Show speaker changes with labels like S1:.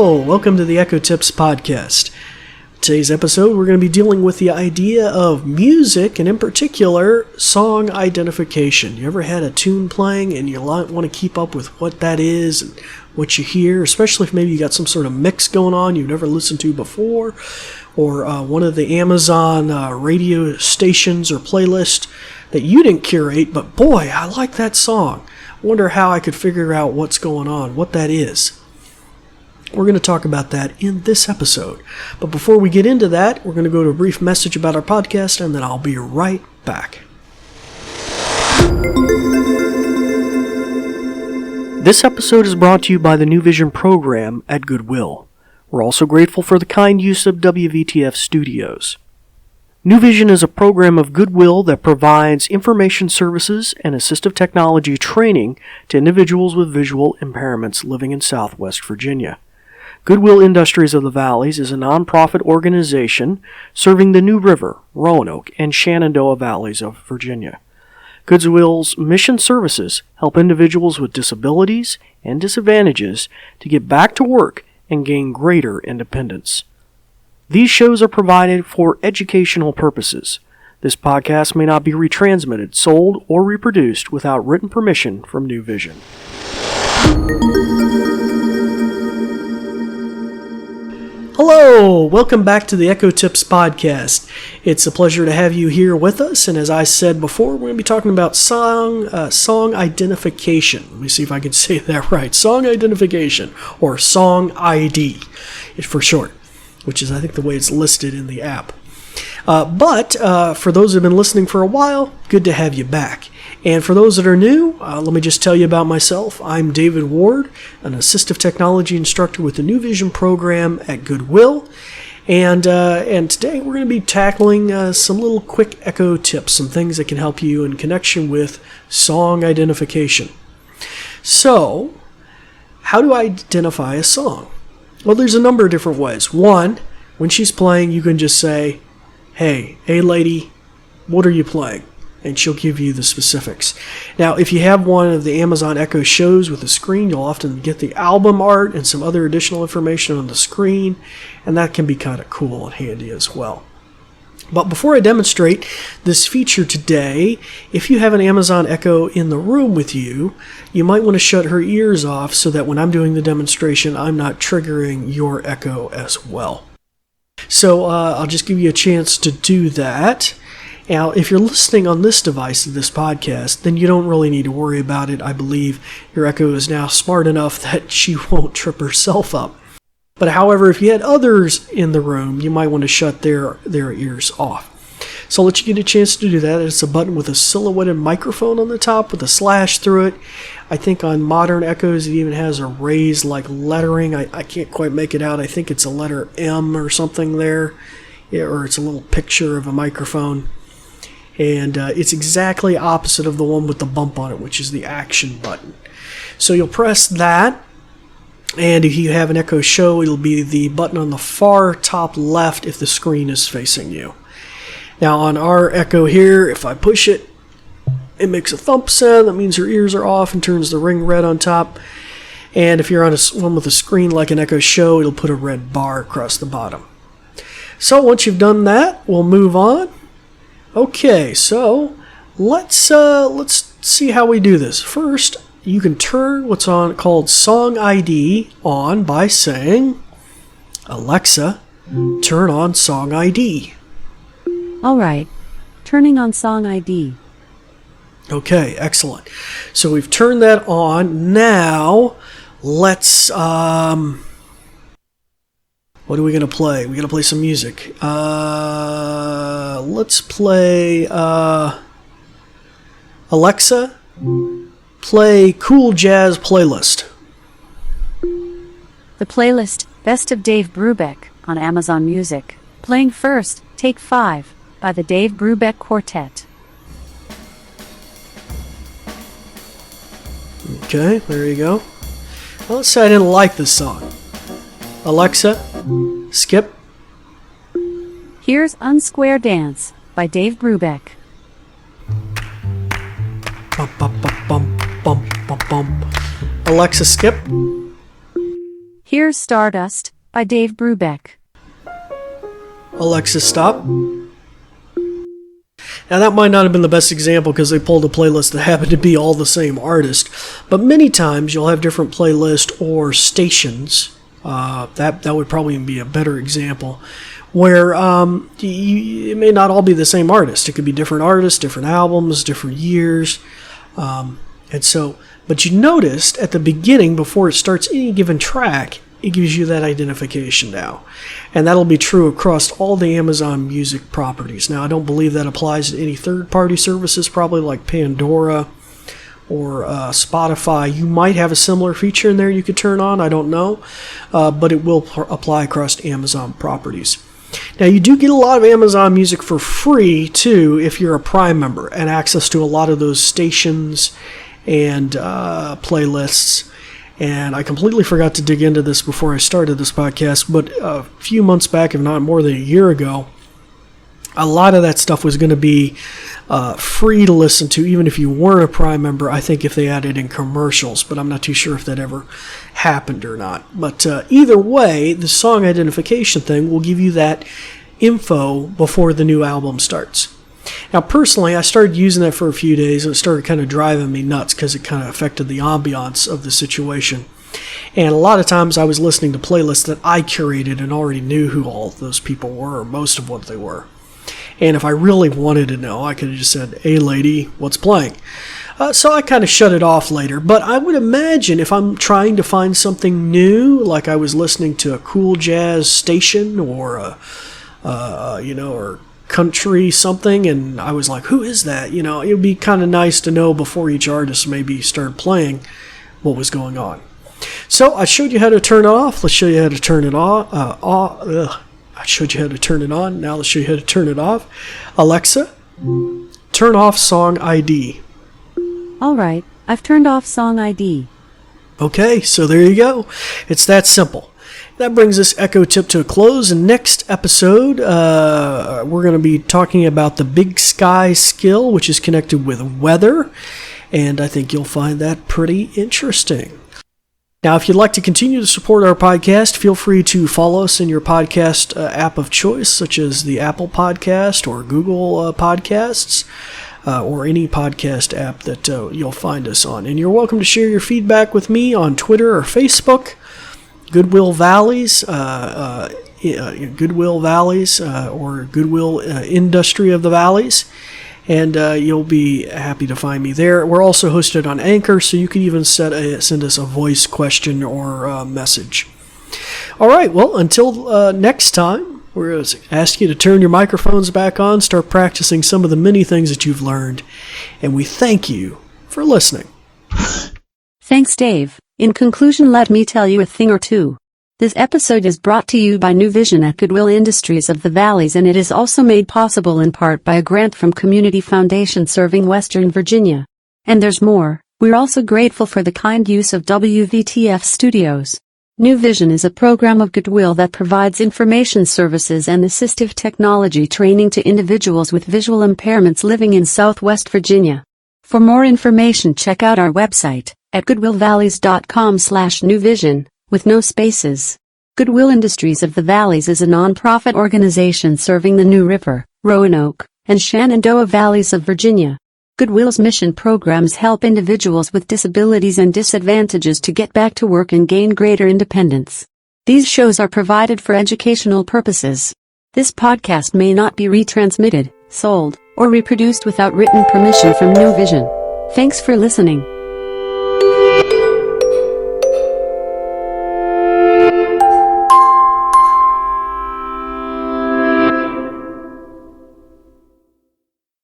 S1: Hello, welcome to the Echo Tips podcast. Today's episode, we're going to be dealing with the idea of music, and in particular, song identification. You ever had a tune playing and you want to keep up with what that is and what you hear, especially if maybe you got some sort of mix going on you've never listened to before, or one of the Amazon radio stations or playlist that you didn't curate, but boy, I like that song. I wonder how I could figure out what's going on, what that is. We're going to talk about that in this episode. But before we get into that, we're going to go to a brief message about our podcast, and then I'll be right back. This episode is brought to you by the New Vision program at Goodwill. We're also grateful for the kind use of WVTF Studios. New Vision is a program of Goodwill that provides information services and assistive technology training to individuals with visual impairments living in Southwest Virginia. Goodwill Industries of the Valleys is a nonprofit organization serving the New River, Roanoke, and Shenandoah Valleys of Virginia. Goodwill's mission services help individuals with disabilities and disadvantages to get back to work and gain greater independence. These shows are provided for educational purposes. This podcast may not be retransmitted, sold, or reproduced without written permission from New Vision. Hello, welcome back to the Echo Tips podcast. It's a pleasure to have you here with us, and as I said before, we're going to be talking about song identification. Let me see if I can say that right. Song identification, or Song ID for short, which is I think the way it's listed in the app. But for those who have been listening for a while, good to have you back. And for those that are new, let me just tell you about myself. I'm David Ward, an assistive technology instructor with the New Vision program at Goodwill. And today we're going to be tackling some little quick echo tips, some things that can help you in connection with song identification. So, how do I identify a song? Well, there's a number of different ways. One, when she's playing, you can just say, hey lady, what are you playing? And she'll give you the specifics. Now, if you have one of the Amazon Echo shows with a screen, you'll often get the album art and some other additional information on the screen, and that can be kind of cool and handy as well. But before I demonstrate this feature today, if you have an Amazon Echo in the room with you, you might want to shut her ears off so that when I'm doing the demonstration, I'm not triggering your Echo as well. So I'll just give you a chance to do that. Now, if you're listening on this device of this podcast, then you don't really need to worry about it. I believe your Echo is now smart enough that she won't trip herself up. But however, if you had others in the room, you might want to shut their ears off. So I'll let you get a chance to do that. It's a button with a silhouetted microphone on the top with a slash through it. I think on modern Echoes it even has a raised like lettering. I can't quite make it out. I think it's a letter M or something there. Yeah, or it's a little picture of a microphone. And it's exactly opposite of the one with the bump on it, which is the action button. So you'll press that, and if you have an Echo Show, it'll be the button on the far top left if the screen is facing you. Now on our Echo here, if I push it, it makes a thump sound. That means her ears are off and turns the ring red on top. And if you're on one with a screen like an Echo Show, it'll put a red bar across the bottom. So once you've done that, we'll move on. Okay, so let's see how we do this. First, you can turn what's called Song ID on by saying, Alexa, turn on Song ID.
S2: All right, turning on Song ID.
S1: Okay, excellent. So we've turned that on. Now, let's what are we going to play? We're going to play some music. Let's play, Alexa, play Cool Jazz Playlist.
S2: The playlist, Best of Dave Brubeck, on Amazon Music. Playing first, Take 5, by the Dave Brubeck Quartet.
S1: Okay, there you go. Well, let's say I didn't like this song. Alexa, skip.
S2: Here's Unsquare Dance by Dave Brubeck.
S1: Bum, bum, bum, bum, bum, bum, bum. Alexa, skip.
S2: Here's Stardust by Dave Brubeck.
S1: Alexa, stop. Now that might not have been the best example because they pulled a playlist that happened to be all the same artist, but many times you'll have different playlists or stations. That would probably be a better example, where it may not all be the same artist. It could be different artists, different albums, different years, but you noticed at the beginning, before it starts any given track, it gives you that identification now. And that'll be true across all the Amazon Music properties. Now, I don't believe that applies to any third-party services, probably like Pandora or Spotify. You might have a similar feature in there you could turn on, I don't know, but it will apply across Amazon properties. Now, you do get a lot of Amazon Music for free, too, if you're a Prime member, and access to a lot of those stations and playlists. And I completely forgot to dig into this before I started this podcast, but a few months back, if not more than a year ago, a lot of that stuff was going to be free to listen to, even if you weren't a Prime member, I think, if they added in commercials, but I'm not too sure if that ever happened or not. But either way, the song identification thing will give you that info before the new album starts. Now, personally, I started using that for a few days, and it started kind of driving me nuts because it kind of affected the ambiance of the situation. And a lot of times I was listening to playlists that I curated and already knew who all those people were, or most of what they were. And if I really wanted to know, I could have just said, "Hey, lady, what's playing?" So I kind of shut it off later. But I would imagine if I'm trying to find something new, like I was listening to a cool jazz station or or country something, and I was like, who is that? It would be kind of nice to know before each artist maybe started playing what was going on. So I showed you how to turn it off. Let's show you how to turn it on. I showed you how to turn it on. Now let's show you how to turn it off. Alexa, turn off song ID.
S2: All right, I've turned off song ID.
S1: Okay, so there you go. It's that simple. That brings this Echo Tip to a close. And next episode, we're going to be talking about the Big Sky skill, which is connected with weather. And I think you'll find that pretty interesting. Now, if you'd like to continue to support our podcast, feel free to follow us in your podcast app of choice, such as the Apple Podcast or Google Podcasts, or any podcast app that you'll find us on. And you're welcome to share your feedback with me on Twitter or Facebook. Goodwill Valleys, or Goodwill Industry of the Valleys, and you'll be happy to find me there. We're also hosted on Anchor, so you can even send us a voice question or message. All right, well, until next time, we're going to ask you to turn your microphones back on, start practicing some of the many things that you've learned, and we thank you for listening.
S2: Thanks, Dave. In conclusion, let me tell you a thing or two. This episode is brought to you by New Vision at Goodwill Industries of the Valleys, and it is also made possible in part by a grant from Community Foundation serving Western Virginia. And there's more. We're also grateful for the kind use of WVTF Studios. New Vision is a program of Goodwill that provides information services and assistive technology training to individuals with visual impairments living in Southwest Virginia. For more information, check out our website at goodwillvalleys.com/newvision, with no spaces. Goodwill Industries of the Valleys is a non-profit organization serving the New River, Roanoke, and Shenandoah Valleys of Virginia. Goodwill's mission programs help individuals with disabilities and disadvantages to get back to work and gain greater independence. These shows are provided for educational purposes. This podcast may not be retransmitted, sold, or reproduced without written permission from New Vision. Thanks for listening.